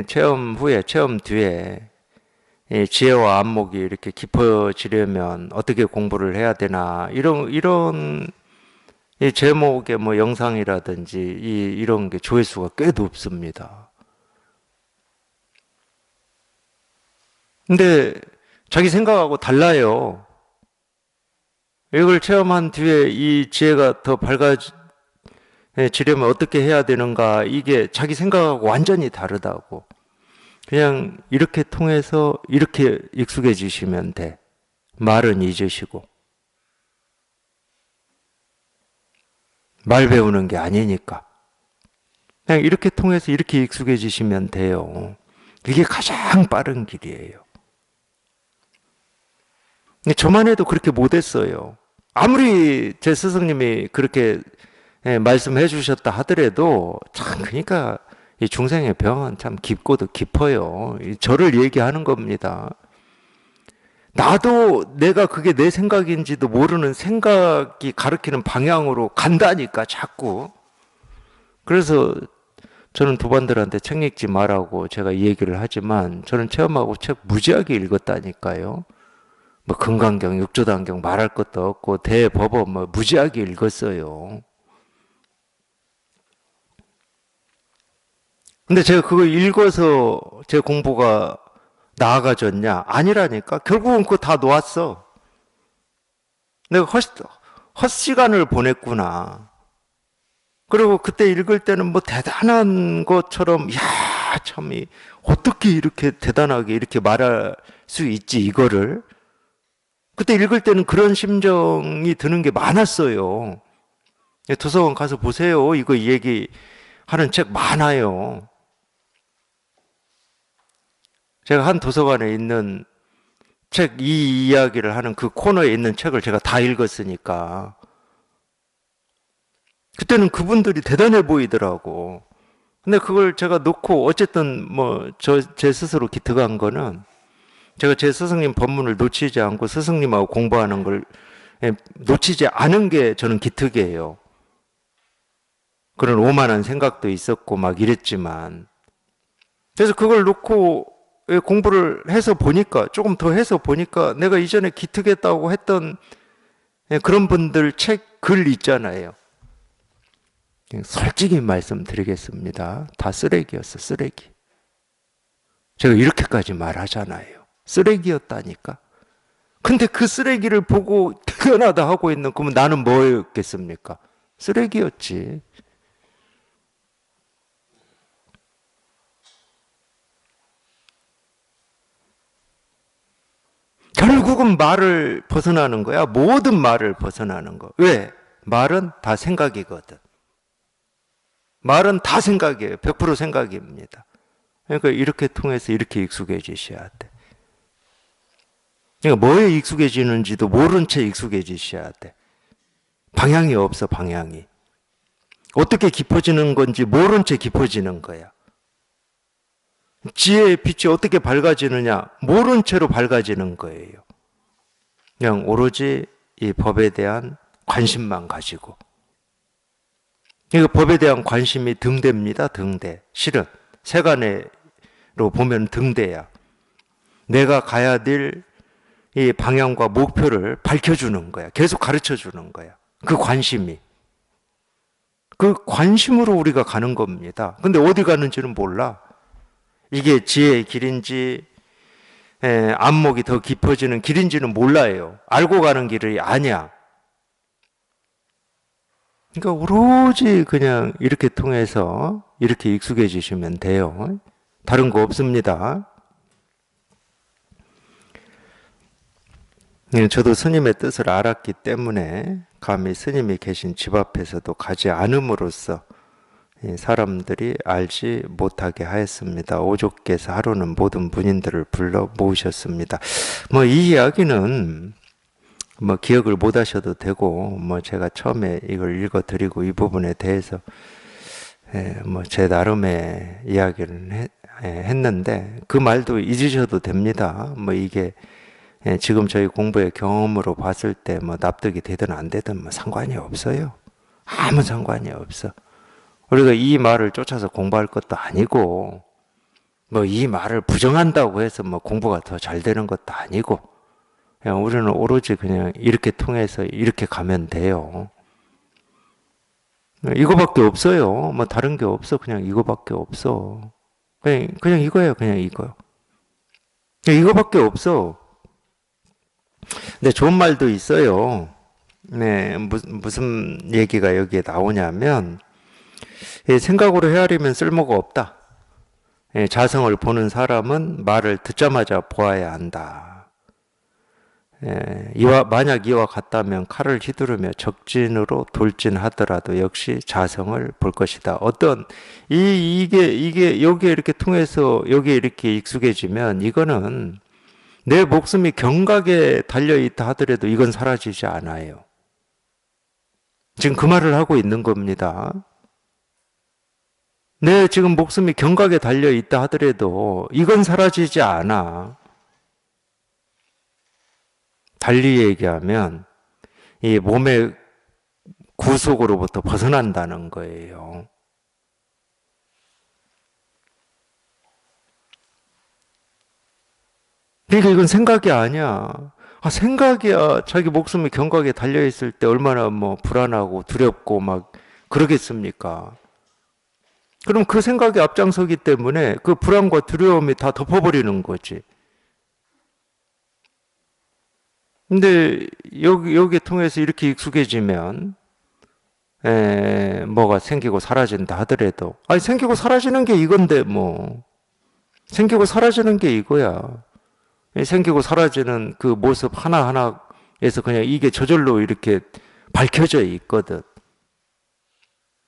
체험 후에, 체험 뒤에 지혜와 안목이 이렇게 깊어지려면 어떻게 공부를 해야 되나 이런 이 제목의 뭐 영상이라든지 이런 게 조회수가 꽤 높습니다. 근데 자기 생각하고 달라요. 이걸 체험한 뒤에 이 지혜가 더 밝아지려면 어떻게 해야 되는가 이게 자기 생각하고 완전히 다르다고. 그냥 이렇게 통해서 이렇게 익숙해지시면 돼. 말은 잊으시고. 말 배우는 게 아니니까. 그냥 이렇게 통해서 이렇게 익숙해지시면 돼요. 이게 가장 빠른 길이에요. 근데 저만 해도 그렇게 못했어요. 아무리 제 스승님이 그렇게 말씀해 주셨다 하더라도 참 그러니까 이 중생의 병은 참 깊고도 깊어요. 저를 얘기하는 겁니다. 나도 내가 그게 내 생각인지도 모르는 생각이 가리키는 방향으로 간다니까 자꾸. 그래서 저는 도반들한테 책 읽지 말라고 제가 이 얘기를 하지만 저는 체험하고 책 무지하게 읽었다니까요. 뭐 금강경, 육조단경 말할 것도 없고 대법원 뭐 무지하게 읽었어요. 근데 제가 그거 읽어서 제 공부가 나아가졌냐? 아니라니까. 결국은 그거 다 놓았어. 내가 헛시간을 보냈구나. 그리고 그때 읽을 때는 뭐 대단한 것처럼, 야, 참, 어떻게 이렇게 대단하게 이렇게 말할 수 있지, 이거를. 그때 읽을 때는 그런 심정이 드는 게 많았어요. 도서관 가서 보세요. 이거 얘기하는 책 많아요. 제가 한 도서관에 있는 책, 이 이야기를 하는 그 코너에 있는 책을 제가 다 읽었으니까. 그때는 그분들이 대단해 보이더라고. 근데 그걸 제가 놓고 어쨌든 뭐 제 스스로 기특한 거는 제가 제 스승님 법문을 놓치지 않고 스승님하고 공부하는 걸 놓치지 않은 게 저는 기특이에요. 그런 오만한 생각도 있었고 막 이랬지만. 그래서 그걸 놓고 공부를 해서 보니까, 조금 더 해서 보니까 내가 이전에 기특했다고 했던 그런 분들 책, 글 있잖아요. 솔직히 말씀드리겠습니다. 다 쓰레기였어, 쓰레기. 제가 이렇게까지 말하잖아요. 쓰레기였다니까. 근데 그 쓰레기를 보고 대단하다 하고 있는, 그러면 나는 뭐였겠습니까? 쓰레기였지. 결국은 말을 벗어나는 거야. 모든 말을 벗어나는 거. 왜? 말은 다 생각이거든. 말은 다 생각이에요. 100% 생각입니다. 그러니까 이렇게 통해서 이렇게 익숙해지셔야 돼. 그러니까 뭐에 익숙해지는지도 모른 채 익숙해지셔야 돼. 방향이 없어, 방향이. 어떻게 깊어지는 건지 모른 채 깊어지는 거야. 지혜의 빛이 어떻게 밝아지느냐? 모른 채로 밝아지는 거예요. 그냥 오로지 이 법에 대한 관심만 가지고. 그러니까 법에 대한 관심이 등대입니다, 등대. 실은 세간으로 보면 등대야. 내가 가야 될 이 방향과 목표를 밝혀주는 거야. 계속 가르쳐주는 거야. 그 관심이. 그 관심으로 우리가 가는 겁니다. 근데 어디 가는지는 몰라. 이게 지혜의 길인지 안목이 더 깊어지는 길인지는 몰라요. 알고 가는 길이 아니야. 그러니까 오로지 그냥 이렇게 통해서 이렇게 익숙해지시면 돼요. 다른 거 없습니다. 저도 스님의 뜻을 알았기 때문에 감히 스님이 계신 집 앞에서도 가지 않음으로써 사람들이 알지 못하게 하였습니다. 오족께서 하루는 모든 문인들을 불러 모으셨습니다. 뭐 이 이야기는 뭐 기억을 못 하셔도 되고, 뭐 제가 처음에 이걸 읽어드리고 이 부분에 대해서 뭐 제 나름의 이야기를 했는데 그 말도 잊으셔도 됩니다. 뭐 이게 지금 저희 공부의 경험으로 봤을 때 뭐 납득이 되든 안 되든 뭐 상관이 없어요. 아무 상관이 없어. 우리가 이 말을 쫓아서 공부할 것도 아니고, 뭐 이 말을 부정한다고 해서 뭐 공부가 더 잘 되는 것도 아니고, 그냥 우리는 오로지 그냥 이렇게 통해서 이렇게 가면 돼요. 이거밖에 없어요. 뭐 다른 게 없어. 그냥 이거밖에 없어. 그냥 이거예요. 그냥 이거. 그냥 이거밖에 없어. 근데 좋은 말도 있어요. 네, 무슨 얘기가 여기에 나오냐면, 생각으로 헤아리면 쓸모가 없다. 자성을 보는 사람은 말을 듣자마자 보아야 한다. 만약 이와 같다면 칼을 휘두르며 적진으로 돌진하더라도 역시 자성을 볼 것이다. 이게 여기에 이렇게 통해서 여기에 이렇게 익숙해지면 이거는 내 목숨이 경각에 달려있다 하더라도 이건 사라지지 않아요. 지금 그 말을 하고 있는 겁니다. 내 지금 목숨이 경각에 달려있다 하더라도 이건 사라지지 않아. 달리 얘기하면 이 몸의 구속으로부터 벗어난다는 거예요. 그러니까 이건 생각이 아니야. 생각이야. 자기 목숨이 경각에 달려있을 때 얼마나 뭐 불안하고 두렵고 막 그러겠습니까? 그럼 그 생각이 앞장서기 때문에 그 불안과 두려움이 다 덮어버리는 거지. 근데 여기 통해서 이렇게 익숙해지면 뭐가 생기고 사라진다 하더라도 아니 생기고 사라지는 게 이건데 뭐 생기고 사라지는 게 이거야. 생기고 사라지는 그 모습 하나하나에서 그냥 이게 저절로 이렇게 밝혀져 있거든.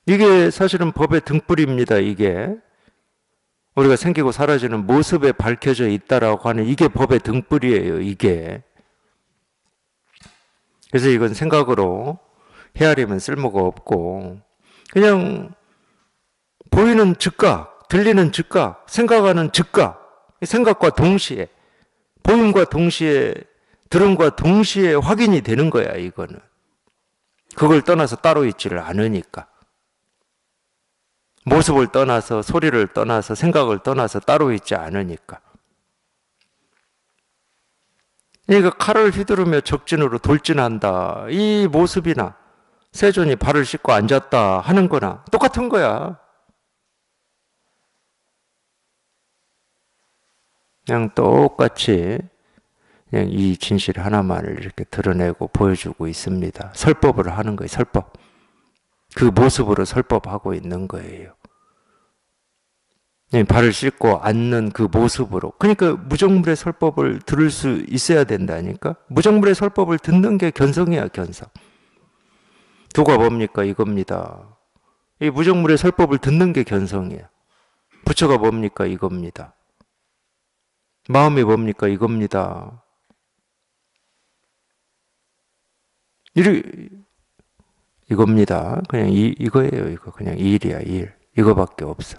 이게 사실은 법의 등불입니다. 이게 우리가 생기고 사라지는 모습에 밝혀져 있다라고 하는 이게 법의 등불이에요. 이게. 그래서 이건 생각으로 헤아리면 쓸모가 없고 그냥 보이는 즉각, 들리는 즉각, 생각하는 즉각, 생각과 동시에 보임과 동시에 들음과 동시에 확인이 되는 거야. 이거는 그걸 떠나서 따로 있지를 않으니까. 모습을 떠나서 소리를 떠나서 생각을 떠나서 따로 있지 않으니까. 그러니까 칼을 휘두르며 적진으로 돌진한다. 이 모습이나 세존이 발을 씻고 앉았다 하는 거나 똑같은 거야. 그냥 똑같이 그냥 이 진실 하나만을 이렇게 드러내고 보여주고 있습니다. 설법을 하는 거예요. 설법. 그 모습으로 설법하고 있는 거예요. 발을 씻고 앉는 그 모습으로. 그러니까 무정물의 설법을 들을 수 있어야 된다니까. 무정물의 설법을 듣는 게 견성이야, 견성. 도가 뭡니까? 이겁니다. 이 무정물의 설법을 듣는 게 견성이야. 부처가 뭡니까? 이겁니다. 마음이 뭡니까? 이겁니다. 이겁니다. 그냥 이거예요. 이거 그냥 일이야, 일. 이거밖에 없어.